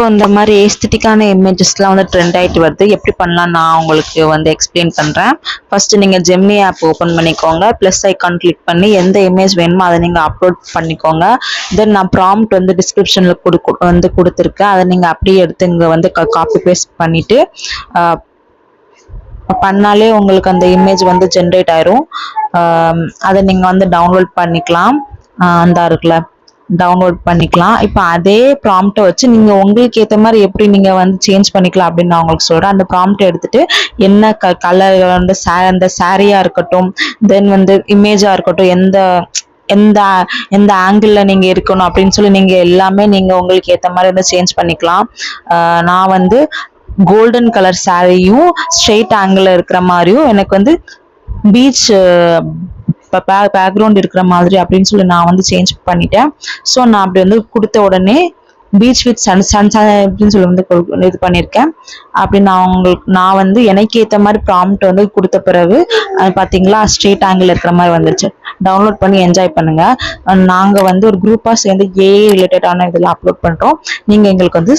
இப்போ இந்த மாதிரி ஏஸ்தட்டிக்கான இமேஜஸ்லாம் வந்து ட்ரெண்ட் ஆகிட்டு வருது. எப்படி பண்ணலாம் நான் உங்களுக்கு வந்து எக்ஸ்பிளைன் பண்ணுறேன். ஃபர்ஸ்ட் நீங்கள் ஜெமினி ஆப் ஓப்பன் பண்ணிக்கோங்க. ப்ளஸ் ஐக்கான் கிளிக் பண்ணி எந்த இமேஜ் வேணுமோ அதை நீங்கள் அப்லோட் பண்ணிக்கோங்க. தென் நான் ப்ராம்ப்ட் வந்து டிஸ்கிரிப்ஷனில் கொடுத்துருக்கேன். அதை நீங்கள் அப்படியே எடுத்து இங்கே வந்து காப்பி பேஸ்ட் பண்ணிவிட்டு பண்ணாலே உங்களுக்கு அந்த இமேஜ் வந்து ஜென்ரேட் ஆயிரும். அதை நீங்கள் வந்து டவுன்லோட் பண்ணிக்கலாம். அந்த இருக்குல்ல டவுன்லோட் பண்ணிக்கலாம். இப்போ அதே ப்ராம்ப்டை வச்சு நீங்கள் உங்களுக்கு ஏற்ற மாதிரி எப்படி நீங்கள் வந்து சேஞ்ச் பண்ணிக்கலாம் அப்படின்னு நான் உங்களுக்கு சொல்கிறேன். அந்த ப்ராம்ப்டை எடுத்துட்டு என்ன கலர் வந்து அந்த சாரியாக இருக்கட்டும், தென் வந்து இமேஜாக இருக்கட்டும், எந்த எந்த எந்த ஆங்கிளில் நீங்கள் இருக்கணும் அப்படின்னு சொல்லி நீங்கள் எல்லாமே நீங்கள் உங்களுக்கு ஏற்ற மாதிரி வந்து சேஞ்ச் பண்ணிக்கலாம். நான் வந்து கோல்டன் கலர் சாரியும் ஸ்ட்ரெயிட் ஆங்கிள் இருக்கிற மாதிரியும் எனக்கு வந்து பீச் பேக்ரவுண்ட் இருக்கிற மாதிரி அப்படின்னு சொல்லி நான் வந்து சேஞ்ச் பண்ணிட்டேன். ஸோ நான் அப்படி வந்து கொடுத்த உடனே பீச் வித் சன் அப்படின்னு சொல்லி வந்து இது பண்ணியிருக்கேன். அப்படி நான் வந்து எனக்கு ஏற்ற மாதிரி ப்ராம்ப்ட் வந்து கொடுத்த பிறகு பார்த்தீங்களா ஸ்ட்ரெயிட் ஆங்கிள் இருக்கிற மாதிரி வந்துருச்சு. டவுன்லோட் பண்ணி என்ஜாய் பண்ணுங்க. நாங்கள் வந்து ஒரு குரூப்பாக சேர்ந்து ஏஐ ரிலேட்டடான இதெல்லாம் அப்லோட் பண்ணுறோம். நீங்கள் எங்களுக்கு வந்து